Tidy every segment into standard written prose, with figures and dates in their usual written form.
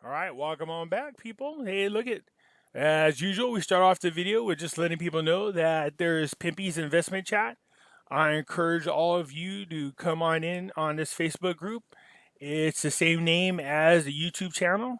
All right, welcome on back, people. Hey, look at as usual, we start off the video with just letting people know that there's Pimpy's investment chat. I encourage all of you to come on in on this Facebook group. It's the same name as the YouTube channel.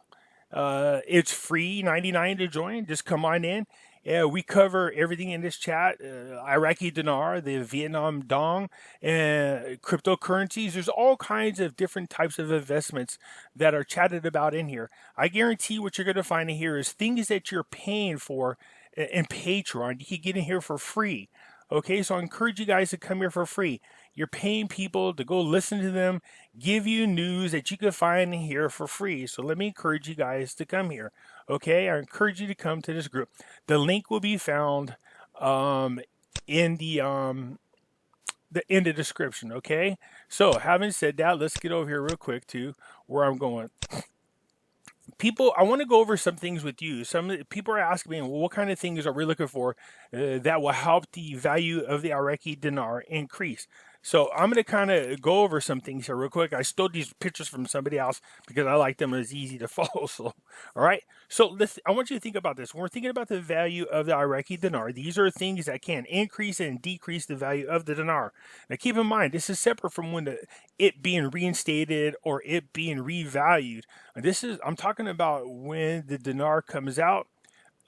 It's free 99 to join. Just come on in. Yeah, we cover everything in this chat: Iraqi dinar, the Vietnam dong, and cryptocurrencies. There's all kinds of different types of investments that are chatted about in here. I guarantee what you're going to find in here is things that you're paying for in Patreon. You can get in here for free. Okay, so I encourage you guys to come here for free. You're paying people to go listen to them, give you news that you can find here for free. So let me encourage you guys to come here. Okay, I encourage you to come to this group. The link will be found um, in the description. Okay, so having said that, let's get over here real quick to where I'm going. People, I want to go over some things with you. Some people are asking me, well, what kind of things are we looking for that will help the value of the Iraqi dinar increase? So I'm going to kind of go over some things here real quick. I stole these pictures from somebody else because I like them and it's easy to follow. So, all right. So I want you to think about this. When we're thinking about the value of the Iraqi dinar, these are things that can increase and decrease the value of the dinar. Now, keep in mind, this is separate from when it being reinstated or it being revalued. I'm talking about when the dinar comes out.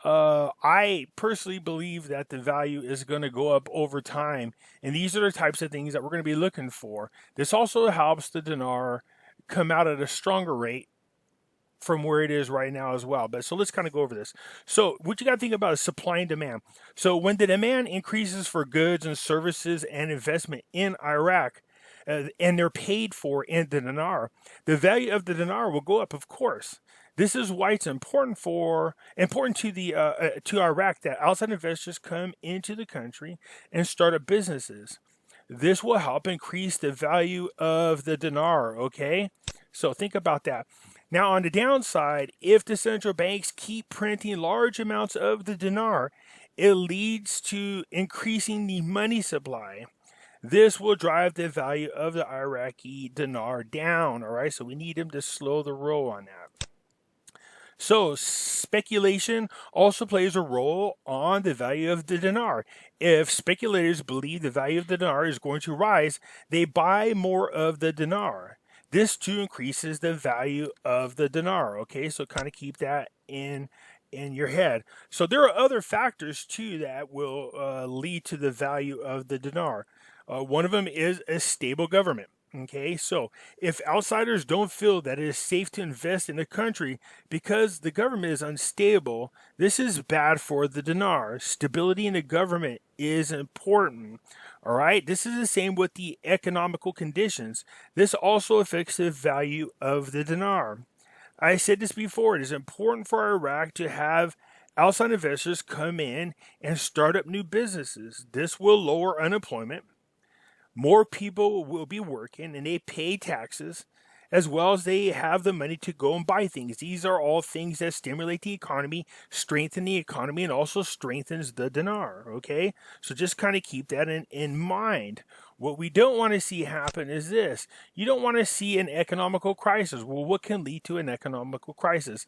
I personally believe that the value is going to go up over time, and these are the types of things that we're going to be looking for. This also helps the dinar come out at a stronger rate from where it is right now as well. But so let's kind of go over this. So what you got to think about is supply and demand. So when the demand increases for goods and services and investment in Iraq, and they're paid for in the dinar, the value of the dinar will go up, of course. This is why it's important to the to Iraq that outside investors come into the country and start up businesses. This will help increase the value of the dinar. Okay, so think about that. Now, on the downside, if the central banks keep printing large amounts of the dinar, it leads to increasing the money supply. This will drive the value of the Iraqi dinar down. All right, so we need him to slow the roll on that. So speculation also plays a role on the value of the dinar. If speculators believe the value of the dinar is going to rise, they buy more of the dinar. This too increases the value of the dinar. Okay, so kind of keep that in your head. So there are other factors too that will lead to the value of the dinar. One of them is a stable government. Okay, so if outsiders don't feel that it is safe to invest in the country because the government is unstable, this is bad for the dinar. Stability in the government is important. All right, this is the same with the economical conditions. This also affects the value of the dinar. I said this before, it is important for Iraq to have outside investors come in and start up new businesses. This will lower unemployment. More people will be working and they pay taxes as well as they have the money to go and buy things. These are all things that stimulate the economy, strengthen the economy, and also strengthens the dinar. Okay, so just kind of keep that in mind. What we don't want to see happen is this. You don't want to see an economical crisis. Well, what can lead to an economical crisis?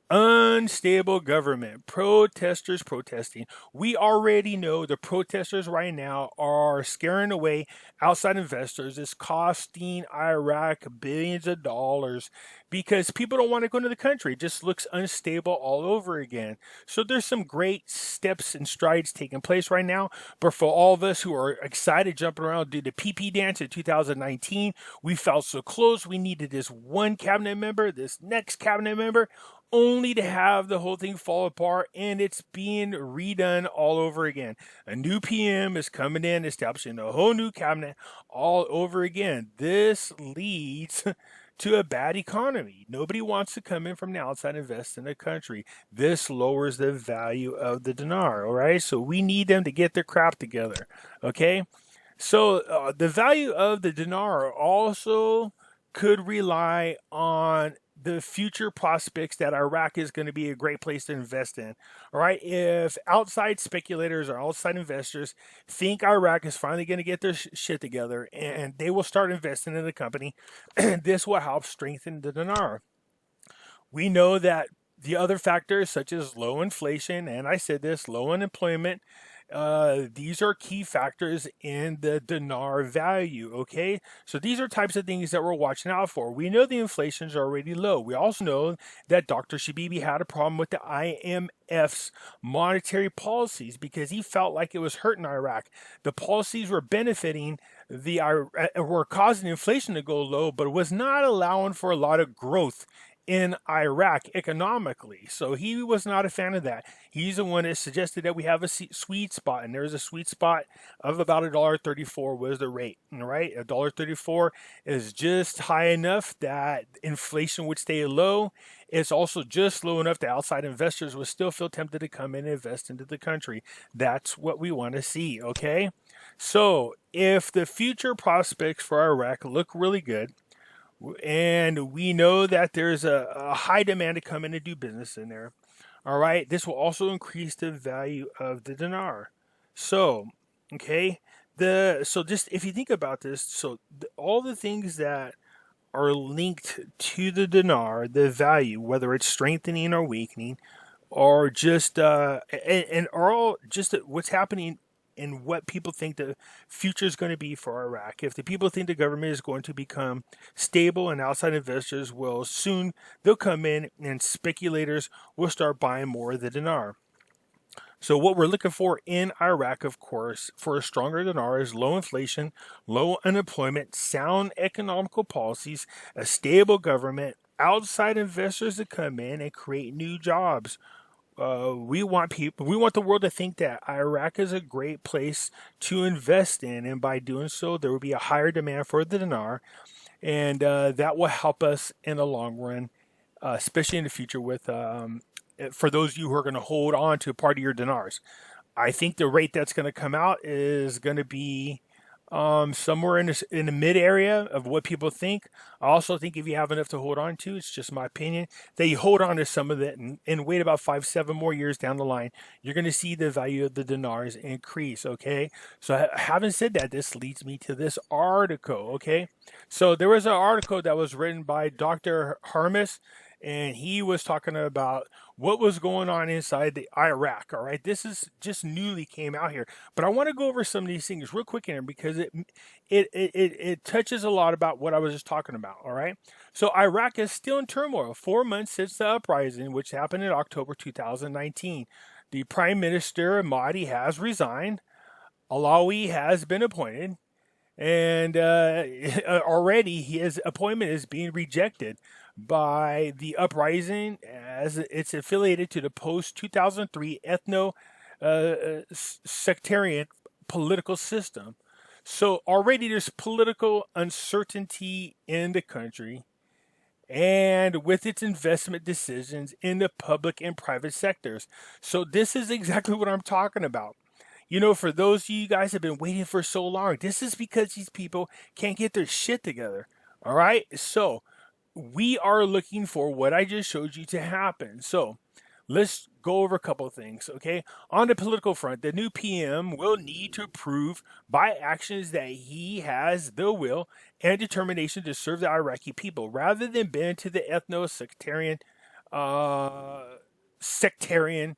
Unstable government, protesters protesting. We already know the protesters right now are scaring away outside investors. It's costing Iraq billions of dollars because people don't want to go into the country. It just looks unstable all over again. So there's some great steps and strides taking place right now. But for all of us who are excited jumping around, do the PP dance in 2019, we felt so close. We needed this one cabinet member, this next cabinet member, only to have the whole thing fall apart, and it's being redone all over again. A new PM is coming in, establishing a whole new cabinet all over again. This leads to a bad economy. Nobody wants to come in from the outside and invest in the country. This lowers the value of the dinar, all right? So we need them to get their crap together, okay? So the value of the dinar also could rely on the future prospects that Iraq is going to be a great place to invest in. All right. If outside speculators or outside investors think Iraq is finally going to get their shit together and they will start investing in the company, this will help strengthen the dinar. We know that the other factors, such as low inflation, and I said this, low unemployment, these are key factors in the dinar value. Okay, so these are types of things that we're watching out for. We know the inflation's already low. We also know that Dr. Shabibi had a problem with the IMF's monetary policies because he felt like it was hurting Iraq. The policies were benefiting were causing inflation to go low, but was not allowing for a lot of growth in Iraq economically. So he was not a fan of that. He's the one that suggested that we have a sweet spot, and there's a sweet spot of about $1.34 was the rate. Right, $1.34 is just high enough that inflation would stay low. It's also just low enough that outside investors would still feel tempted to come in and invest into the country. That's what we want to see. Okay, so if the future prospects for Iraq look really good, and we know that there's a high demand to come in and do business in there. All right, this will also increase the value of the dinar. So, okay, so just if you think about this, so all the things that are linked to the dinar, the value, whether it's strengthening or weakening, or just and are all just what's happening and what people think the future is going to be for Iraq. If the people think the government is going to become stable and outside investors will soon, they'll come in and speculators will start buying more of the dinar. So what we're looking for in Iraq, of course, for a stronger dinar is low inflation, low unemployment, sound economical policies, a stable government, outside investors to come in and create new jobs. We want people, we want the world to think that Iraq is a great place to invest in, and by doing so, there will be a higher demand for the dinar, and that will help us in the long run, especially in the future with for those of you who are going to hold on to part of your dinars. I think the rate that's going to come out is going to be somewhere in the mid area of what people think. I also think if you have enough to hold on to, it's just my opinion, that you hold on to some of it and wait about 5, 7 more years down the line, you're going to see the value of the dinars increase. Okay. So having said that, this leads me to this article. Okay. So there was an article that was written by Dr. Hermes, and he was talking about what was going on inside the Iraq. All right, this is just newly came out here, but I want to go over some of these things real quick in here because it touches a lot about what I was just talking about. All right, so Iraq is still in turmoil 4 months since the uprising, which happened in October 2019. The Prime Minister Mahdi has resigned. Alawi has been appointed, and already his appointment is being rejected by the uprising as it's affiliated to the post 2003 ethno sectarian political system. So already there's political uncertainty in the country and with its investment decisions in the public and private sectors. So this is exactly what I'm talking about. You know, for those of you guys have been waiting for so long, this is because these people can't get their shit together. All right. So we are looking for what I just showed you to happen. So let's go over a couple of things. Okay. On the political front, the new PM will need to prove by actions that he has the will and determination to serve the Iraqi people rather than bend to the ethno sectarian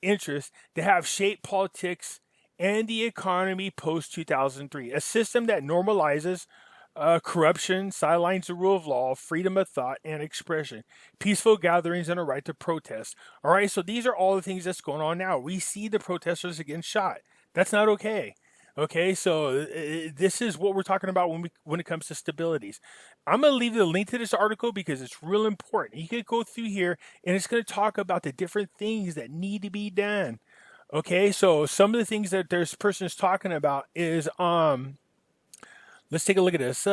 interests that have shaped politics and the economy post 2003, a system that normalizes corruption, sidelines the rule of law, freedom of thought and expression, peaceful gatherings, and a right to protest. All right, so these are all the things that's going on now. We see the protesters getting shot. That's not okay. Okay, so this is what we're talking about when it comes to stabilities. I'm going to leave the link to this article because it's real important. You can go through here and it's going to talk about the different things that need to be done. Okay, so some of the things that this person is talking about is let's take a look at this.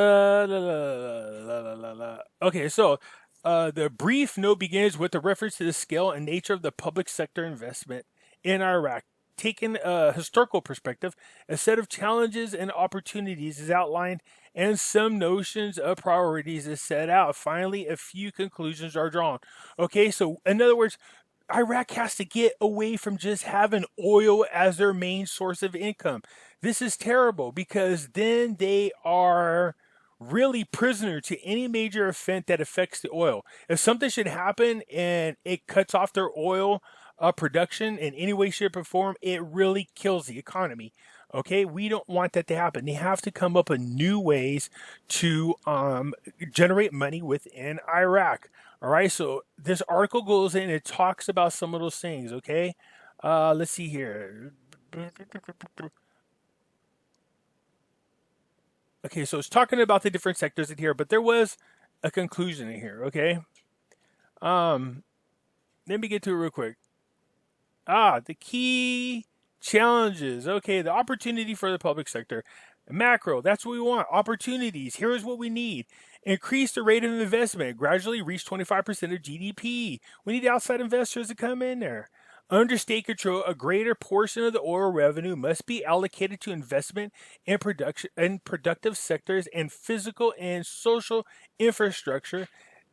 Okay, so the brief note begins with a reference to the scale and nature of the public sector investment in Iraq. Taking a historical perspective, a set of challenges and opportunities is outlined, and some notions of priorities is set out. Finally, a few conclusions are drawn. Okay, so in other words, Iraq has to get away from just having oil as their main source of income. This is terrible because then they are really prisoner to any major event that affects the oil. If something should happen and it cuts off their oil production in any way, shape, or form, it really kills the economy. Okay, we don't want that to happen. They have to come up with new ways to generate money within Iraq. All right, so this article goes in and it talks about some of those things. Okay, let's see here. Okay, so it's talking about the different sectors in here, but there was a conclusion in here. Okay, um, let me get to it real quick. The key challenges. Okay, the opportunity for the public sector. Macro, that's what we want. Opportunities. Here is what we need. Increase the rate of investment. Gradually reach 25% of GDP. We need outside investors to come in there. Under state control, a greater portion of the oil revenue must be allocated to investment in production and productive sectors and physical and social infrastructure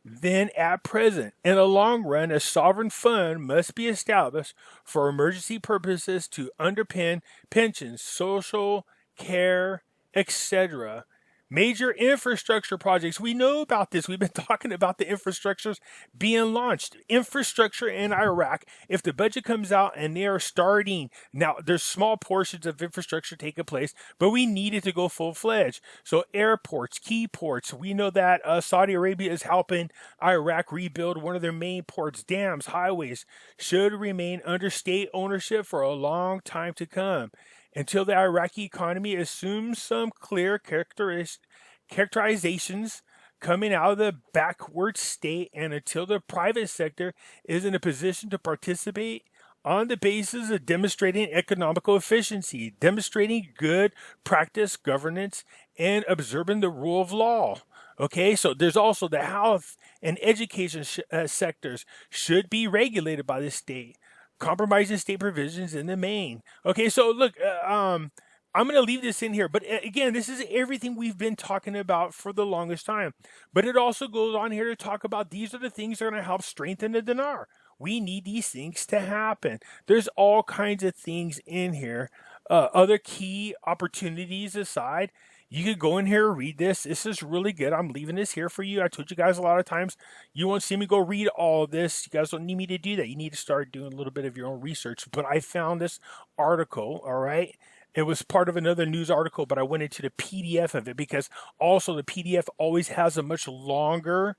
than at present. In the long run, a sovereign fund must be established for emergency purposes to underpin pensions, social care, etc. Major infrastructure projects. We know about this. We've been talking about the infrastructures being launched. Infrastructure in Iraq. If the budget comes out and they are starting now, there's small portions of infrastructure taking place, but we need it to go full fledged. So airports, key ports. We know that Saudi Arabia is helping Iraq rebuild one of their main ports. Dams, highways should remain under state ownership for a long time to come until the Iraqi economy assumes some clear characterizations coming out of the backward state and until the private sector is in a position to participate on the basis of demonstrating economical efficiency, demonstrating good practice governance, and observing the rule of law. Okay, so there's also the health and education sectors should be regulated by the state compromising state provisions in the main. Okay, so look, I'm going to leave this in here, but again, this is everything we've been talking about for the longest time. But it also goes on here to talk about these are the things that are going to help strengthen the dinar. We need these things to happen. There's all kinds of things in here. Other key opportunities aside, you could go in here and read this. This is really good. I'm leaving this here for you. I told you guys a lot of times you won't see me go read all of this. You guys don't need me to do that. You need to start doing a little bit of your own research. But I found this article, all right? It was part of another news article, but I went into the PDF of it because also the PDF always has a much longer,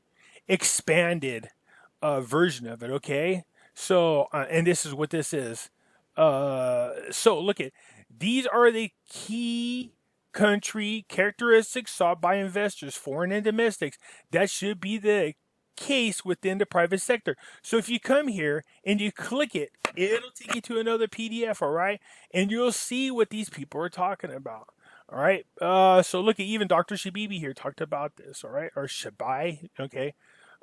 expanded version of it, okay? So, and this is what this is. So look at these are the key country characteristics sought by investors, foreign and domestics. That should be the case within the private sector. So if you come here and you click it, it'll take you to another PDF, all right? And you'll see what these people are talking about. All right. So look at even Dr. Shabibi here talked about this, all right? Or Shabai, okay?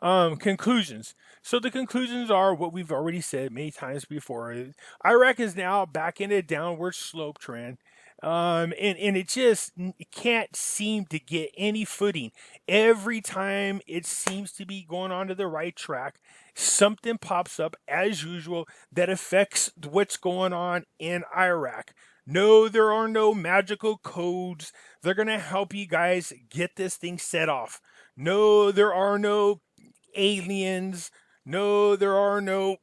Conclusions. So the conclusions are what we've already said many times before. Iraq is now back in a downward slope trend. And it just can't seem to get any footing. Every time it seems to be going onto the right track, something pops up as usual that affects what's going on in Iraq. No, there are no magical codes. They're going to help you guys get this thing set off. No, there are no aliens. No, there are no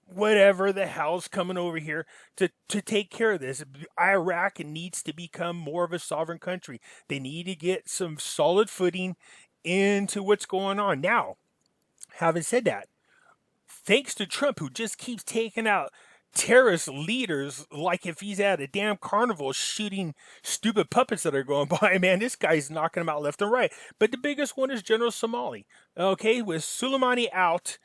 whatever the hell's coming over here to take care of this. Iraq needs to become more of a sovereign country. They need to get some solid footing into what's going on. Now, having said that, thanks to Trump, who just keeps taking out terrorist leaders like if he's at a damn carnival shooting stupid puppets that are going by. Man, this guy's knocking them out left and right. But the biggest one is General Somali. Okay, with Soleimani out,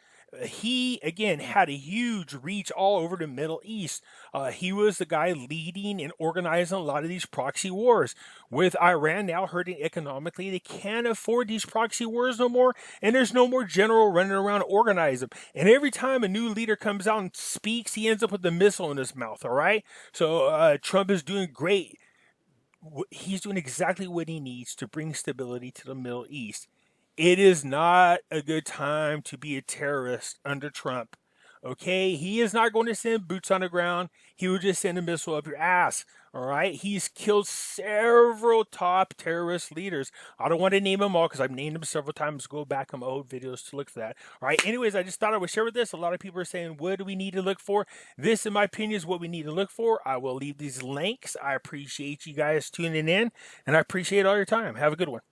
he again had a huge reach all over the Middle East. He was the guy leading and organizing a lot of these proxy wars. With Iran now hurting economically, they can't afford these proxy wars no more, and there's no more general running around to organize them. And every time a new leader comes out and speaks, he ends up with a missile in his mouth. All right, so Trump is doing great. He's doing exactly what he needs to bring stability to the Middle East. It is not a good time to be a terrorist under Trump. Okay, he is not going to send boots on the ground. He will just send a missile up your ass. All right, he's killed several top terrorist leaders. I don't want to name them all because I've named them several times. Go back on my old videos to look for that. All right, anyways, I just thought I would share with this. A lot of people are saying, what do we need to look for? This, in my opinion, is what we need to look for. I will leave these links. I appreciate you guys tuning in, and I appreciate all your time. Have a good one.